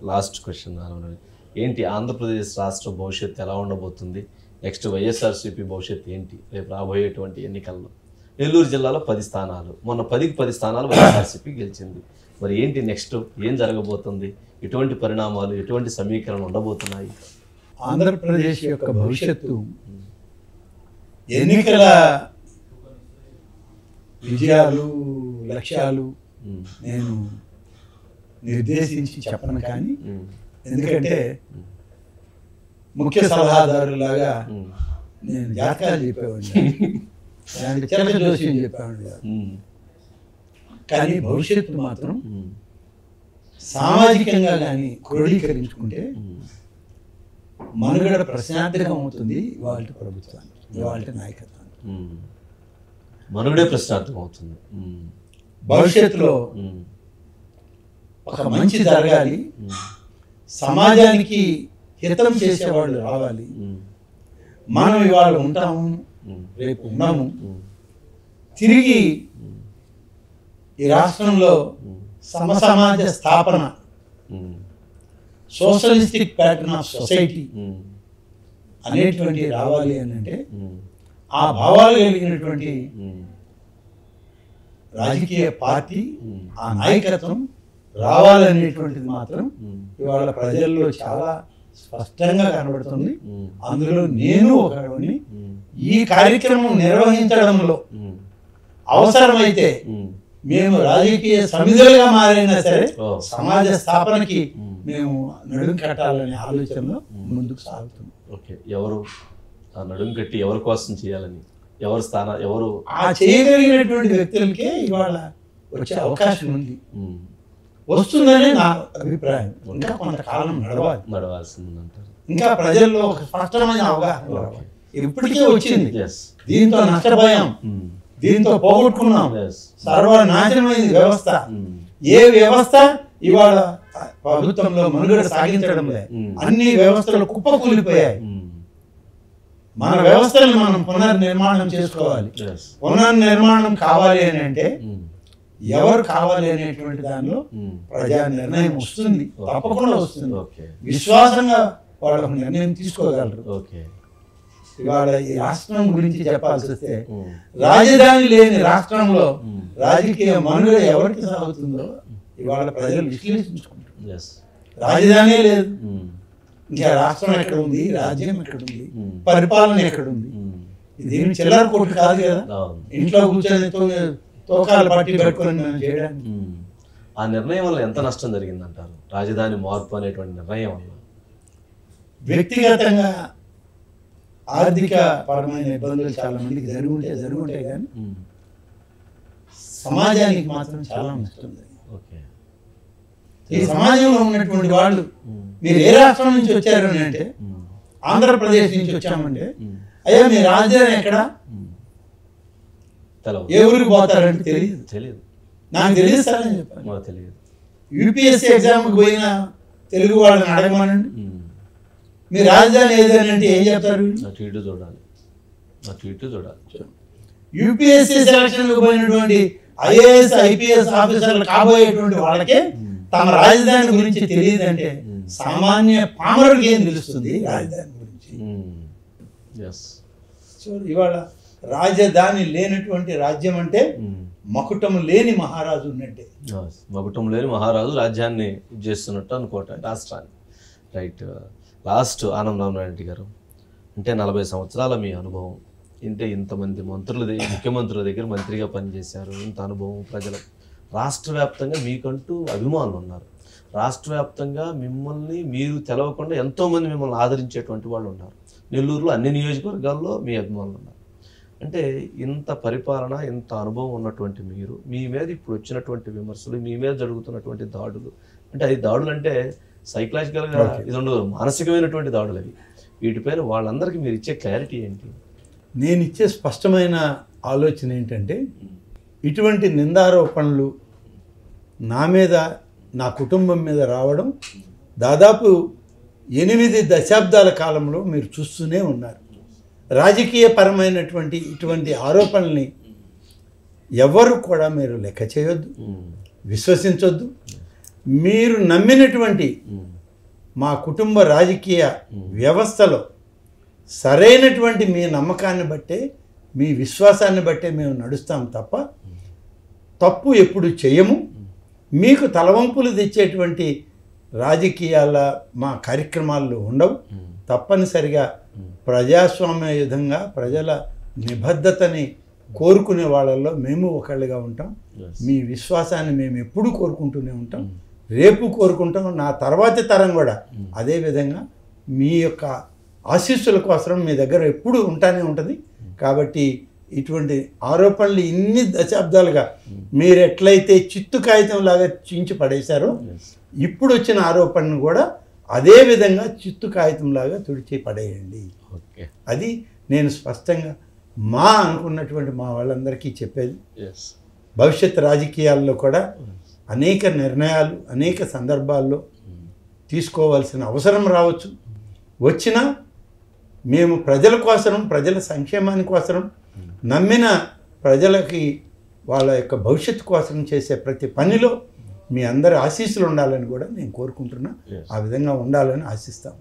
Last question ఏంటి ఆంధ్రప్రదేశ్ రాష్ట్ర భవిష్యత్తు ఎలా ఉండబోతుంది? నెక్స్ట్ వైఎస్ఆర్సీపీ భవిష్యత్తు ఏంటి రేపు రాబోయేటువంటి ఎన్నికల్లో? నెల్లూరు జిల్లాలో 10 స్థానాలు, మొన్న 10కి 10 స్థానాలు వైఎస్ఆర్సీపీ గెలిచింది. మరి ఏంటి నెక్స్ట్ ఏం జరగబోతుంది? ఎటువంటి పరిణామాలు, ఎటువంటి సమీకరణలు ఉండబోతున్నాయి? ఆంధ్రప్రదేశ్ యొక్క భవిష్యత్తు ఎన్నికల విజయాలు లక్ష్యాలు నేను నిర్దేశించి చెప్పను, కానీ ఎందుకంటే ముఖ్య సలహాదారులాగా నేను జాతకాలు చెప్పేవాడిని, చిలక జోస్యం చెప్పేవాడిని కాదు. కానీ భవిష్యత్తు మాత్రం సామాజికంగా కానీ క్రోడీకరించుకుంటే మనుగడ ప్రశ్నార్థకం అవుతుంది. ఇవాళ ప్రభుత్వానికి, ఇవాళ నాయకత్వానికి మనుగడే ప్రశ్నార్థకం అవుతుంది. భవిష్యత్తులో ఒక మంచి జరగాలి, సమాజానికి హితం చేసేవాళ్ళు రావాలి. మనం ఇవాళ ఉంటాము, రేపు ఉన్నాము. తిరిగి ఈ రాష్ట్రంలో సమసమాజ స్థాపన, సోషలిస్టిక్ ప్యాటర్న్ ఆఫ్ సొసైటీ అనేటువంటి రావాలి అని అంటే ఆ భావాలు కలిగినటువంటి రాజకీయ పార్టీ, ఆ నాయకత్వం రావాలనేటువంటిది మాత్రం ఇవాళ ప్రజల్లో చాలా స్పష్టంగా కనబడుతుంది. అందులో నేను ఒకరిని ఈ కార్యక్రమం నిర్వహించడంలో అవసరమైతే మేము రాజకీయ సమిధులుగా మారైనా సరే సమాజ స్థాపనకి మేము నడుం కట్టాలనే ఆలోచనలో ముందుకు సాగుతుంది. ఓకే, ఎవరు ఆ నడుం కట్టి ఎవరి కోసం చేయాలని, ఎవరు ఎవరు ఆ చేయగలిగినటువంటి వ్యక్తులకే ఇవాళ వచ్చే అవకాశం ఉంది, వస్తుందనే నా అభిప్రాయం. ఇంకా కొంతకాలం నడవాల్సింది అంటారు. ఇంకా ప్రజల్లో ఒక స్పష్టమైన అవగాహన ఇప్పటికే వచ్చింది. దీంతో నష్టపోయాం, దీంతో పోగొట్టుకున్నాం, సర్వనాశనమైంది వ్యవస్థ. ఏ వ్యవస్థ ఇవాళ ప్రభుత్వంలో మనుగడ సాగించడం లేదు, అన్ని వ్యవస్థలు కుప్పకూలిపోయాయి. మన వ్యవస్థలను మనం పునర్నిర్మాణం చేసుకోవాలి. పునర్నిర్మాణం కావాలి అని అంటే ఎవరు కావాలి అనేటువంటి దానిలో ప్రజా నిర్ణయం వస్తుంది, తప్పకుండా వస్తుంది. విశ్వాసంగా వాళ్ళు నిర్ణయం తీసుకోగలరు. ఇవాళ ఈ రాష్ట్రం గురించి చెప్పాల్సి వస్తే, రాజధాని లేని రాష్ట్రంలో రాజకీయ మనుగడ ఎవరికి సాగుతుందో ఇవాళ ప్రజలు విశ్లేషించుకుంటారు. రాజధాని లేదు, ఇంకా రాష్ట్రం ఎక్కడ ఉంది, రాజ్యం ఎక్కడ ఉంది, పరిపాలన ఎక్కడ ఉంది? ఇదేమి చిల్లర కొట్టు కాదు కదా, ఇంట్లో కూర్చొని తోకాలు పట్టి పెట్టుకొని మనం చేయడానికి. ఆ నిర్ణయం వల్ల ఎంత నష్టం జరిగిందంటారు? రాజధాని మార్పు అనేటువంటి నిర్ణయం వల్ల వ్యక్తిగతంగా ఆర్థిక పరమైన ఇబ్బందులు చాలా మందికి జరుగుంటాయి కానీ సమాజానికి మాత్రం చాలా నష్టం జరిగింది. ఈ సమాజంలో ఉన్నటువంటి వాళ్ళు, మీరు ఏ రాష్ట్రం నుంచి వచ్చారు అని అంటే ఆంధ్రప్రదేశ్ నుంచి వచ్చామంటే, అయ్యా మీ రాజధాని ఎక్కడ, ఏ ఊరికి పోతారంటే తెలియదు. నాకు తెలియదు సార్ అని చెప్పాను. తెలియదు. యూపీఎస్సీ ఎగ్జామ్కి పోయిన తెలుగు వాళ్ళని అడగమనండి, మీ రాజధాని ఏదంటే ఏం చెప్తారు? చూడాలి. యూపీఎస్సీ సెలక్షన్లకు పోయినటువంటి ఐఏఎస్ ఐపీఎస్ ఆఫీసర్లు కాబోయేటువంటి వాళ్ళకే తమ రాజధాని గురించి తెలియదంటే సామాన్య పామరుడికి ఏం తెలుస్తుంది రాజధాని గురించి? సో ఇవాళ రాజధాని లేనటువంటి రాజ్యం అంటే మకుటం లేని మహారాజు ఉన్నట్టే. మకుటం లేని మహారాజు రాజ్యాన్ని చేస్తున్నట్టు అనుకోవటం రాష్ట్రాన్ని. రైట్. లాస్ట్ ఆనందరావు రెడ్డి గారు, అంటే 40 సంవత్సరాల మీ అనుభవం, అంటే ఇంతమంది ముఖ్యమంత్రుల దగ్గర మంత్రిగా పనిచేశారు, ఇంత అనుభవం, ప్రజలు రాష్ట్ర వ్యాప్తంగా మీకంటూ అభిమానులు ఉన్నారు. రాష్ట్ర వ్యాప్తంగా మిమ్మల్ని మీరు తెలవకుండా ఎంతోమంది మిమ్మల్ని ఆదరించేటువంటి వాళ్ళు ఉన్నారు. నెల్లూరులో అన్ని నియోజకవర్గాల్లో మీ అభిమానులు ఉన్నారు. అంటే ఇంత పరిపాలన, ఇంత అనుభవం ఉన్నటువంటి మీరు, మీ మీద ఇప్పుడు వచ్చినటువంటి విమర్శలు, మీ మీద జరుగుతున్నటువంటి దాడులు, అంటే అది దాడులు అంటే సైకలాజికల్గా ఇది ఉండదు, మానసికమైనటువంటి దాడులు అవి. వీటిపైన వాళ్ళందరికీ మీరు ఇచ్చే క్లారిటీ ఏంటి? నేను ఇచ్చే స్పష్టమైన ఆలోచన ఏంటంటే, ఇటువంటి నిందారోపణలు నా మీద, నా కుటుంబం మీద రావడం దాదాపు 8 దశాబ్దాల కాలంలో మీరు చూస్తూనే ఉన్నారు. రాజకీయపరమైనటువంటి ఇటువంటి ఆరోపణల్ని ఎవరు కూడా మీరు లెక్క చేయొద్దు, విశ్వసించొద్దు. మీరు నమ్మినటువంటి మా కుటుంబ రాజకీయ వ్యవస్థలో సరైనటువంటి మీ నమ్మకాన్ని బట్టే మీ విశ్వాసాన్ని బట్టే మేము నడుస్తాం తప్ప తప్పు ఎప్పుడు చేయము. మీకు తలవంపులు తెచ్చేటువంటి రాజకీయాల మా కార్యక్రమాల్లో ఉండవు. తప్పనిసరిగా ప్రజాస్వామ్యయుతంగా ప్రజల నిబద్ధతని కోరుకునే వాళ్ళల్లో మేము ఒకళ్ళుగా ఉంటాం. మీ విశ్వాసాన్ని మేము ఎప్పుడూ కోరుకుంటూనే ఉంటాం, రేపు కోరుకుంటాం. నా తర్వాతి తరం కూడా అదేవిధంగా మీ యొక్క ఆశీస్సుల కోసం మీ దగ్గర ఎప్పుడూ ఉంటానే ఉంటుంది. కాబట్టి ఇటువంటి ఆరోపణలు ఇన్ని దశాబ్దాలుగా మీరు ఎట్లయితే చిత్తు కాగితం లాగా చించి పడేశారో ఇప్పుడు వచ్చిన ఆరోపణను కూడా అదే విధంగా చిత్తు కాగితం లాగా తుడిచి పడేయండి. అది నేను స్పష్టంగా మా అనుకున్నటువంటి మా వాళ్ళందరికీ చెప్పేది. భవిష్యత్ రాజకీయాల్లో కూడా అనేక నిర్ణయాలు అనేక సందర్భాల్లో తీసుకోవాల్సిన అవసరం రావచ్చు. వచ్చినా మేము ప్రజల కోసం, ప్రజల సంక్షేమాని కోసం, నమ్మిన ప్రజలకి వాళ్ళ యొక్క భవిష్యత్తు కోసం చేసే ప్రతి పనిలో మీ అందరి ఆశీస్సులు ఉండాలని కూడా నేను కోరుకుంటున్నా. ఆ విధంగా ఉండాలని ఆశిస్తాను.